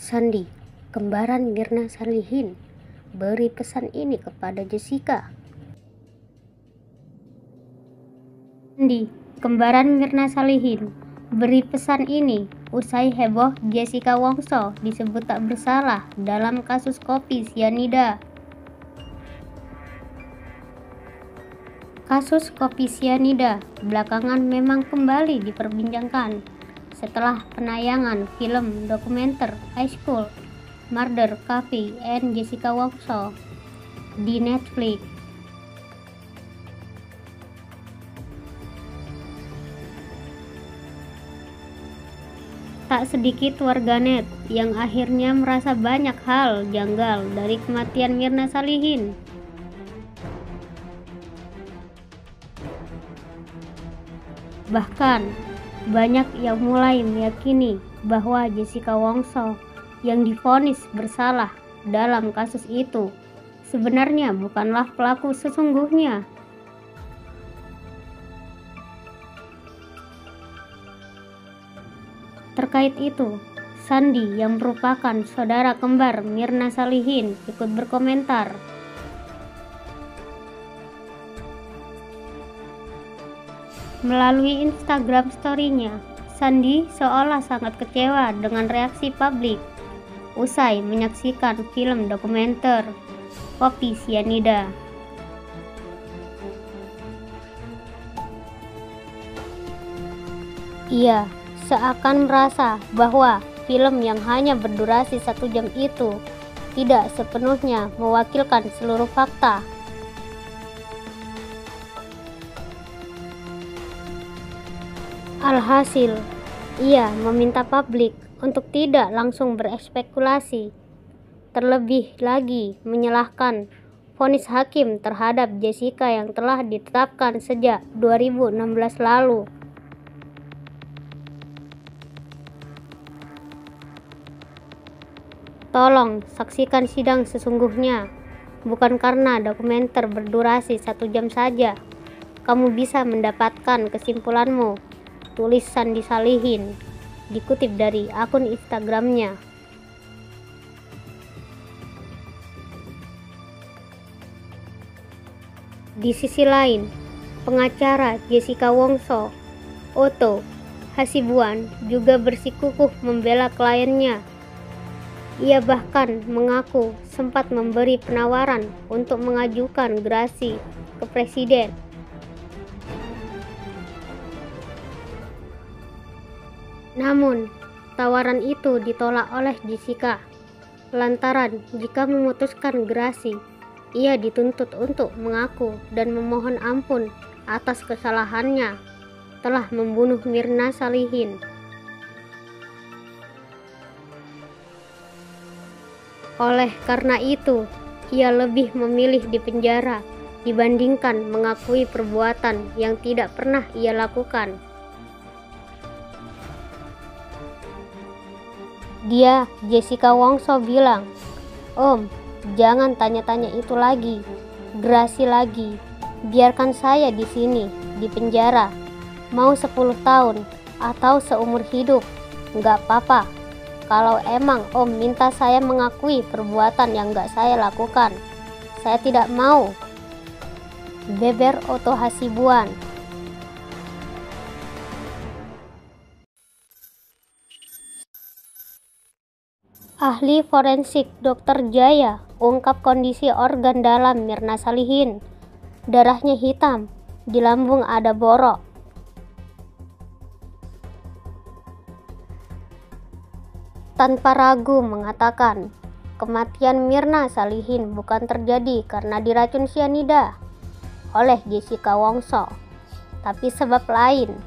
Sandi, kembaran Mirna Salihin, beri pesan ini kepada Jessica. Sandi, kembaran Mirna Salihin, beri pesan ini usai heboh Jessica Wongso disebut tak bersalah dalam kasus kopi sianida. Kasus kopi sianida belakangan memang kembali diperbincangkan setelah penayangan film dokumenter High School Murder Cafe and Jessica Wongso di Netflix. Tak sedikit warganet yang akhirnya merasa banyak hal janggal dari kematian Mirna Salihin. Bahkan, banyak yang mulai meyakini bahwa Jessica Wongso yang divonis bersalah dalam kasus itu sebenarnya bukanlah pelaku sesungguhnya. Terkait itu, Sandi yang merupakan saudara kembar Mirna Salihin ikut berkomentar. Melalui Instagram story-nya, Sandi seolah sangat kecewa dengan reaksi publik usai menyaksikan film dokumenter Kopi Sianida. Ia seakan merasa bahwa film yang hanya berdurasi 1 jam itu tidak sepenuhnya mewakilkan seluruh fakta. Alhasil, ia meminta publik untuk tidak langsung berespekulasi, terlebih lagi menyalahkan vonis hakim terhadap Jessica yang telah ditetapkan sejak 2016 lalu. Tolong saksikan sidang sesungguhnya. Bukan karena dokumenter berdurasi 1 jam saja kamu bisa mendapatkan kesimpulanmu, tulis Sandi Salihin, dikutip dari akun Instagramnya. Di sisi lain, pengacara Jessica Wongso, Otto Hasibuan, juga bersikukuh membela kliennya. Ia bahkan mengaku sempat memberi penawaran untuk mengajukan gerasi ke presiden. Namun, tawaran itu ditolak oleh Jessica, lantaran jika memutuskan gerasi, ia dituntut untuk mengaku dan memohon ampun atas kesalahannya telah membunuh Mirna Salihin. Oleh karena itu, ia lebih memilih dipenjara dibandingkan mengakui perbuatan yang tidak pernah ia lakukan. Dia, Jessica Wongso, bilang, "Om, jangan tanya-tanya itu lagi, gerasi lagi. Biarkan saya di sini, di penjara. Mau 10 tahun atau seumur hidup, nggak apa-apa. Kalau emang Om minta saya mengakui perbuatan yang nggak saya lakukan, saya tidak mau." Beber Otto Hasibuan. Ahli forensik Dr. Jaya ungkap kondisi organ dalam Mirna Salihin. Darahnya hitam, di lambung ada borok. Tanpa ragu mengatakan, kematian Mirna Salihin bukan terjadi karena diracun sianida oleh Jessica Wongso, tapi sebab lain.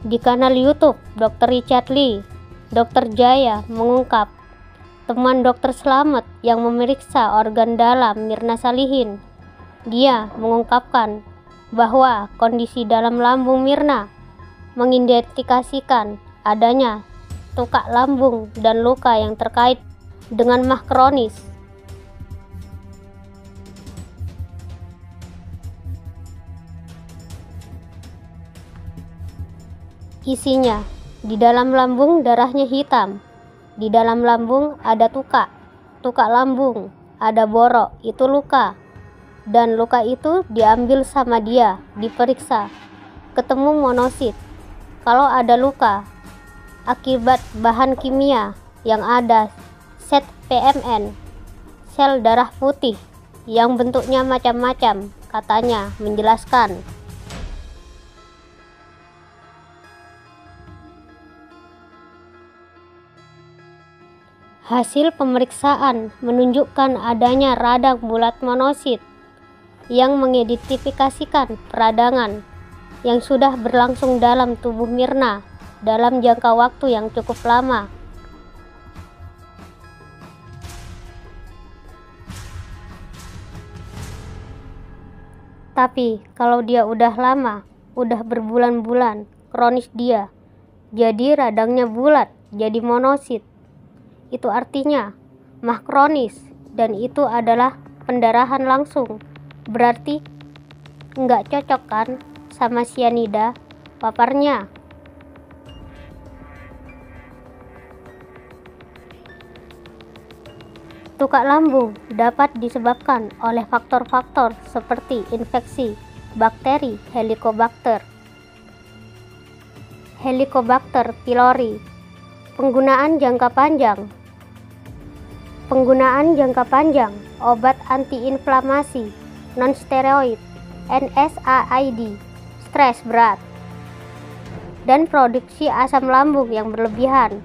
Di kanal YouTube Dr. Richard Lee, Dr. Jaya mengungkap teman Dr. Slamet yang memeriksa organ dalam Mirna Salihin. Dia mengungkapkan bahwa kondisi dalam lambung Mirna mengindikasikan adanya tukak lambung dan luka yang terkait dengan MAH kronis. Isinya, di dalam lambung darahnya hitam. Di dalam lambung ada tukak lambung, ada borok, itu luka. Dan luka itu diambil sama dia, diperiksa, ketemu monosit. Kalau ada luka akibat bahan kimia yang ada ZPMN, sel darah putih yang bentuknya macam-macam, katanya menjelaskan. Hasil pemeriksaan menunjukkan adanya radang bulat monosit yang mengidentifikasikan peradangan yang sudah berlangsung dalam tubuh Mirna dalam jangka waktu yang cukup lama. Tapi kalau dia udah lama, udah berbulan-bulan, kronis dia, jadi radangnya bulat, jadi monosit. Itu artinya mah kronis, dan itu adalah pendarahan langsung. Berarti nggak cocok kan sama sianida paparnya. Tukak lambung dapat disebabkan oleh faktor-faktor seperti infeksi bakteri Helicobacter pylori. Penggunaan jangka panjang obat antiinflamasi non-steroid NSAID, stres berat, dan produksi asam lambung yang berlebihan.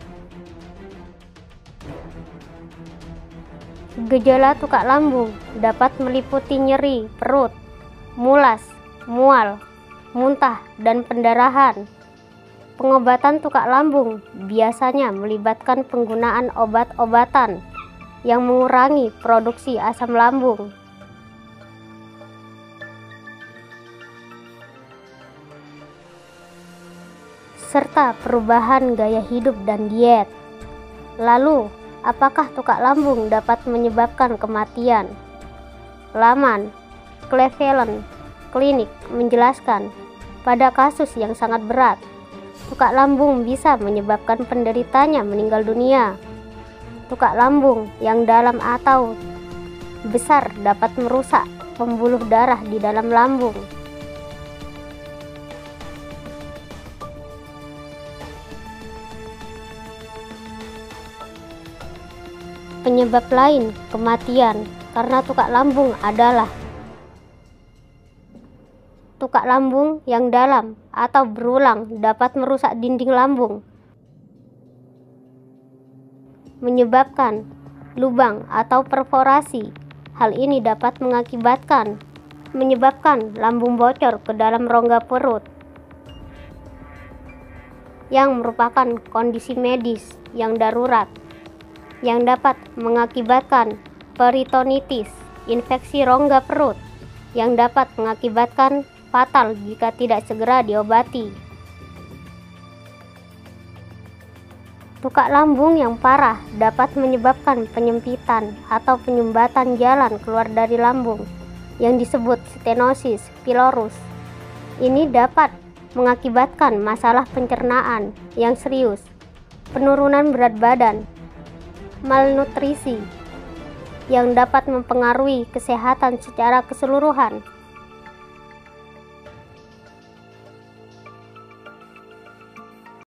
Gejala tukak lambung dapat meliputi nyeri perut, mulas, mual, muntah, dan pendarahan. Pengobatan tukak lambung biasanya melibatkan penggunaan obat-obatan yang mengurangi produksi asam lambung. Serta perubahan gaya hidup dan diet. Lalu, apakah tukak lambung dapat menyebabkan kematian? Laman Cleveland Clinic menjelaskan, pada kasus yang sangat berat, tukak lambung bisa menyebabkan penderitanya meninggal dunia. Tukak lambung yang dalam atau besar dapat merusak pembuluh darah di dalam lambung. Penyebab lain kematian karena tukak lambung adalah tukak lambung yang dalam atau berulang dapat merusak dinding lambung, menyebabkan lubang atau perforasi. Hal ini dapat menyebabkan lambung bocor ke dalam rongga perut, yang merupakan kondisi medis yang darurat yang dapat mengakibatkan peritonitis, infeksi rongga perut yang dapat mengakibatkan fatal jika tidak segera diobati. Tukak lambung yang parah dapat menyebabkan penyempitan atau penyumbatan jalan keluar dari lambung yang disebut stenosis pilorus. Ini dapat mengakibatkan masalah pencernaan yang serius, penurunan berat badan, malnutrisi yang dapat mempengaruhi kesehatan secara keseluruhan.